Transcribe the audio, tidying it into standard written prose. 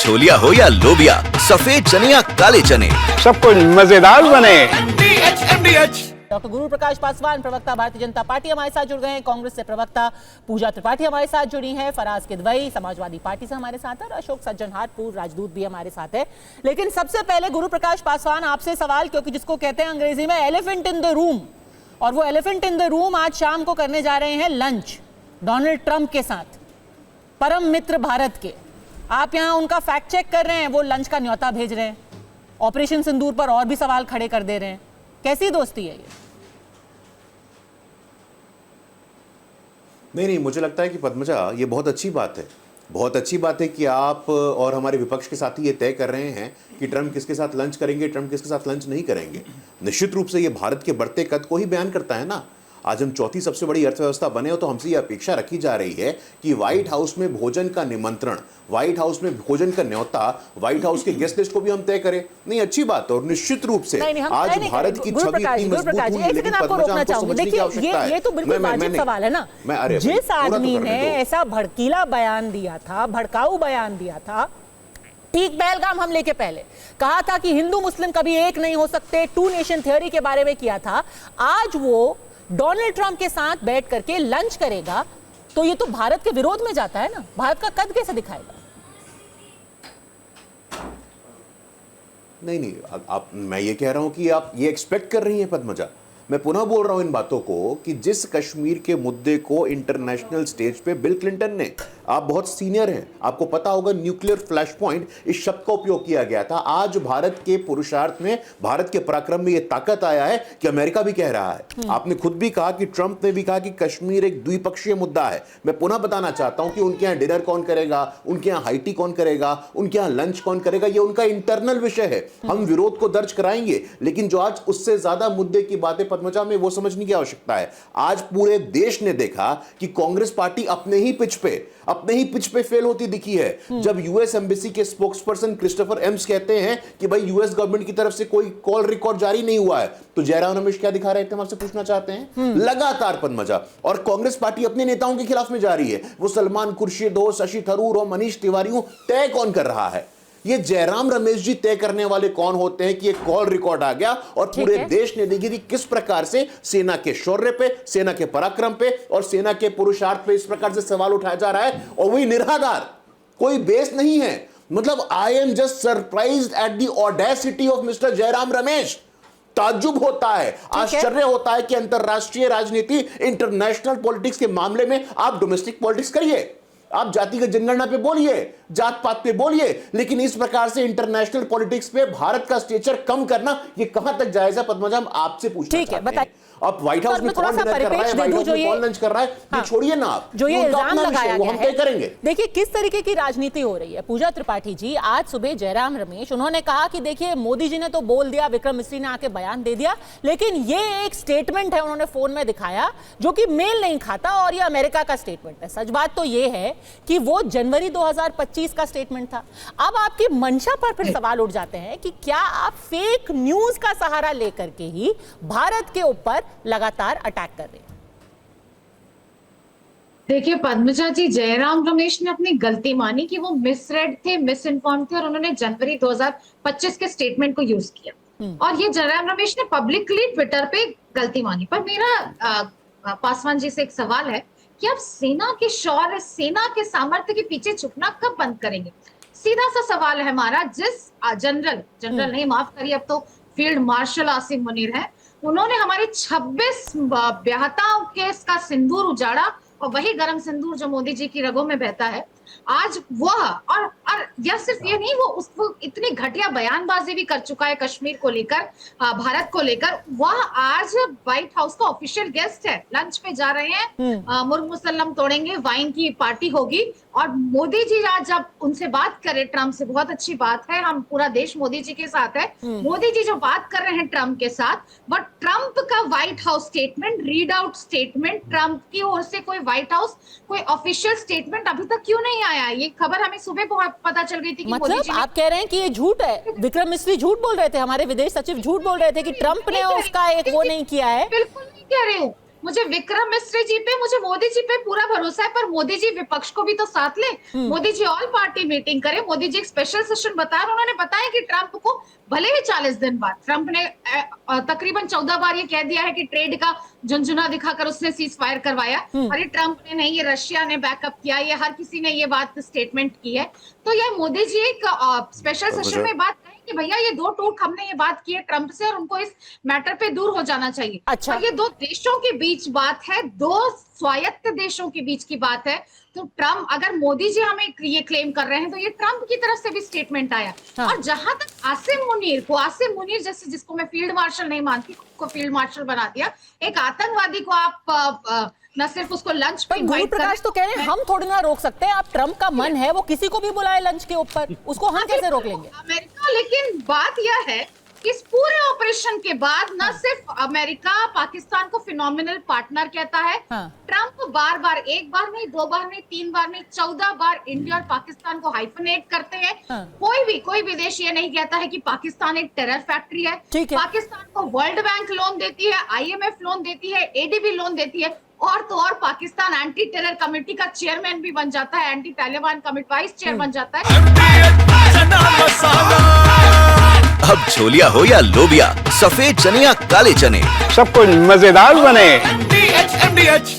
छोलिया हो या लोबिया, सफेद चने या काले चने, सब कुछ मजेदार बने। डॉक्टर गुरु प्रकाश पासवान प्रवक्ता भारतीय जनता पार्टी हमारे साथ जुड़ गए हैं। कांग्रेस से प्रवक्ता पूजा त्रिपाठी हमारे साथ जुड़ी हैं। फराज किदवई समाजवादी पार्टी से हमारे साथ है और अशोक सज्जनहार पूर्व राजदूत भी हमारे साथ है। लेकिन सबसे पहले गुरु प्रकाश पासवान आपसे सवाल, क्योंकि जिसको कहते हैं अंग्रेजी में एलिफेंट इन द रूम, और वो एलिफेंट इन द रूम आज शाम को करने जा रहे हैं लंच डोनाल्ड ट्रंप के साथ, परम मित्र भारत के। आप यहाँ उनका फैक्ट चेक कर रहे हैं, वो लंच का न्योता भेज रहे हैं, ऑपरेशन सिंदूर पर और भी सवाल खड़े कर दे रहे हैं। कैसी दोस्ती है ये? नहीं, मुझे लगता है कि पद्मजा, ये बहुत अच्छी बात है। बहुत अच्छी बात है कि आप और हमारे विपक्ष के साथी ये तय कर रहे हैं कि ट्रंप किसके साथ लंच करेंगे, ट्रंप किसके साथ लंच नहीं करेंगे। निश्चित रूप से ये भारत के बढ़ते कद को ही बयान करता है ना। आज हम चौथी सबसे बड़ी अर्थव्यवस्था बने हो तो हमसे ये अपेक्षा रखी जा रही है कि व्हाइट हाउस में भोजन का निमंत्रण, व्हाइट हाउस में भोजन का न्योता, व्हाइट हाउस के गेस्ट लिस्ट को भी हम तय करें। नहीं, अच्छी बात है। और निश्चित रूप से आज भारत की छवि इतनी मजबूत हुई, लेकिन पद्मजा हमको समझने की आवश्यकता है। ये तो बिल्कुल वाजिब सवाल है ना। जिस आदमी ने ऐसा भड़कीला बयान दिया था, भड़काऊ बयान दिया था, ठीक पहलगाम हमले के पहले कहा था कि हिंदू मुस्लिम कभी एक नहीं हो सकते, टू नेशन थ्योरी के बारे में किया था, आज वो डोनाल्ड ट्रंप के साथ बैठ करके लंच करेगा, तो ये तो भारत के विरोध में जाता है ना। भारत का कद कैसे दिखाएगा? नहीं, मैं ये कह रहा हूं कि आप ये एक्सपेक्ट कर रही हैं पद्मजा। मैं पुनः बोल रहा हूं इन बातों को कि जिस कश्मीर के मुद्दे को इंटरनेशनल स्टेज पे बिल क्लिंटन ने, आप बहुत सीनियर हैं, आपको पता होगा, न्यूक्लियर फ्लैश पॉइंट इस शब्द का उपयोग किया गया था। आज भारत के पुरुषार्थ में, भारत के पराक्रम में यह ताकत आया है कि अमेरिका भी कह रहा है। आपने खुद भी कहा कि ट्रंप ने भी कहा कि कश्मीर एक द्विपक्षीय मुद्दा है। मैं पुनः बताना चाहता हूं कि उनके यहां डिनर कौन करेगा, उनके यहां हाई टी कौन करेगा, उनके यहां लंच कौन करेगा, यह उनका इंटरनल विषय है। हम विरोध को दर्ज कराएंगे, लेकिन जो आज उससे ज्यादा मुद्दे की बातें पद्मजा में वो समझने की आवश्यकता है। आज पूरे देश ने देखा कि कांग्रेस पार्टी अपने ही पिच पे फेल होती दिखी है। जब यूएस एम्बेसी के स्पोक्सपर्सन क्रिस्टोफर एम्स कहते हैं कि भाई यूएस गवर्नमेंट की तरफ से कोई कॉल रिकॉर्ड जारी नहीं हुआ है, तो जयराम रमेश क्या दिखा रहे थे, हम आपसे पूछना चाहते हैं। लगातार पद्मजा, और कांग्रेस पार्टी अपने नेताओं के खिलाफ में जा रही है। वो सलमान खुर्शीद हो, शशि थरूर हो, मनीष तिवारी हो, तय कौन कर रहा है? ये जयराम रमेश जी तय करने वाले कौन होते हैं कि ये कॉल रिकॉर्ड आ गया और पूरे देश ने देखी थी किस प्रकार से सेना के शौर्य पे, सेना के पराक्रम पे और सेना के पुरुषार्थ पे इस प्रकार से सवाल उठाया जा रहा है, और वही निराधार, कोई बेस नहीं है। मतलब I am just surprised at the audacity of mister Jairam Ramesh. ताज्जुब होता है, आश्चर्य होता है कि अंतरराष्ट्रीय राजनीति, इंटरनेशनल पॉलिटिक्स के मामले में आप डोमेस्टिक पॉलिटिक्स करिए, आप जातिगत जनगणना पे बोलिए, जात पात पे बोलिए, लेकिन इस प्रकार से इंटरनेशनल पॉलिटिक्स पे भारत का स्टेचर कम करना, ये कहां तक जायज है पद्मजा? हम आपसे पूछना चाहते हैं। अब व्हाइट हाउस में कौन डिनर कर रहा है, व्हाइट हाउस में कौन लंच कर रहा है, ये छोड़िए ना। आप जो ये इल्जाम लगाया गया है, करेंगे। देखिए किस तरीके की राजनीति हो रही है। पूजा त्रिपाठी जी, आज सुबह जयराम रमेश उन्होंने कहा कि देखिए मोदी जी ने तो बोल दिया, विक्रम मिस्री ने आके बयान दे दिया, लेकिन ये एक स्टेटमेंट है, उन्होंने फोन में दिखाया, जो कि मेल नहीं खाता, और ये अमेरिका का स्टेटमेंट है। सच बात तो ये है कि वो जनवरी 2025 का स्टेटमेंट था। अब आपकी मंशा पर फिर सवाल उठ जाते हैं कि क्या आप फेक न्यूज का सहारा लेकर के ही भारत के ऊपर लगातार अटैक कर रहे हैं? देखिए पद्मजा जी, जयराम रमेश ने अपनी गलती मानी कि वो मिसरेड थे, मिस इन्फॉर्म थे, और उन्होंने जनवरी 2025 के स्टेटमेंट को यूज किया, और ये जयराम रमेश ने पब्लिकली ट्विटर पे गलती मानी। पर मेरा पासवान जी से एक सवाल है कि आप सेना के शौर्य, सेना के सामर्थ्य के पीछे छुपना कब बंद करेंगे? सीधा सा सवाल है हमारा। जिस जनरल नहीं, माफ करिए, अब तो फील्ड मार्शल आसिम मुनीर है, उन्होंने हमारे 26 ब्याहताओं केस का सिंदूर उजाड़ा, और वही गरम सिंदूर जो मोदी जी की रगों में बहता है आज वह, और यह सिर्फ ये नहीं, वो उसको इतनी घटिया बयानबाजी भी कर चुका है कश्मीर को लेकर, भारत को लेकर। वह आज व्हाइट हाउस का ऑफिशियल गेस्ट है, लंच पे जा रहे हैं, मुर्ग मुसल्लम तोड़ेंगे, वाइन की पार्टी होगी, और मोदी जी आज जब उनसे बात करे ट्रंप से, बहुत अच्छी बात है, हम पूरा देश मोदी जी के साथ है। मोदी जी जो बात कर रहे हैं ट्रंप के साथ, बट ट्रंप का white house statement, read out statement, Trump की ओर से कोई व्हाइट हाउस कोई ऑफिशियल स्टेटमेंट अभी तक क्यों नहीं आया? ये खबर हमें सुबह को पता चल गई थी कि मतलब आप कह रहे हैं कि ये झूठ है? विक्रम मिस्री झूठ बोल रहे थे, हमारे विदेश सचिव झूठ बोल रहे थे कि ट्रंप ने उसका एक वो नहीं किया है। बिल्कुल नहीं कह रही हूँ, मुझे विक्रम मिश्र जी पे, मुझे मोदी जी पे पूरा भरोसा है, पर मोदी जी विपक्ष को भी तो साथ ले। Modi ji all party meeting करे, मोदी जी एक स्पेशल सेशन बताया, उन्होंने बताया कि ट्रंप को भले ही 40 दिन बाद, ट्रंप ने तकरीबन 14 बार ये कह दिया है कि ट्रेड का झुनझुना दिखाकर उसने सीज फायर करवाया, और ये ट्रंप ने नहीं, ये रशिया ने बैकअप किया, ये हर किसी ने ये बात स्टेटमेंट की है। तो ये मोदी जी एक स्पेशल सेशन में बात कहें कि भैया ये दो टूक हमने ये बात की है ट्रंप से, और उनको इस मैटर पे दूर हो जाना चाहिए। अच्छा। और ये दो देशों के बीच बात है, दो स्वायत्त देशों के बीच की बात है। तो ट्रंप, अगर मोदी जी हमें ये क्लेम कर रहे हैं तो ये ट्रंप की तरफ से भी स्टेटमेट आया। हाँ। और जहां तक आसिम मुनीर जैसे, जिसको मैं फील्ड मार्शल नहीं मानती, को फील्ड मार्शल बना दिया, एक आतंकवादी को आप न सिर्फ उसको लंच पे पर गुरु प्रकाश तो कह रहे हैं हम थोड़ी ना रोक सकते हैं, आप ट्रंप का मन है वो किसी को भी बुलाए लंच के ऊपर, उसको हम कैसे रोक लेंगे? अमेरिका, लेकिन बात यह है इस पूरे ऑपरेशन के बाद न सिर्फ अमेरिका पाकिस्तान को फिनोमिनल पार्टनर कहता है, ट्रंप बार बार, एक बार नहीं, दो बार नहीं, तीन बार नहीं, 14 बार इंडिया और पाकिस्तान को हाइफनेट करते हैं। कोई भी देश ये नहीं कहता है कि पाकिस्तान एक टेरर फैक्ट्री है। पाकिस्तान को वर्ल्ड बैंक लोन देती है, IMF लोन देती है, ADB लोन देती है, और तो और पाकिस्तान एंटी टेरर कमेटी का चेयरमैन भी बन जाता है, anti Taliban committee vice chair बन जाता है। अब छोलिया हो या लोबिया, सफेद चने या काले चने, सब कुछ मजेदार बने। MDH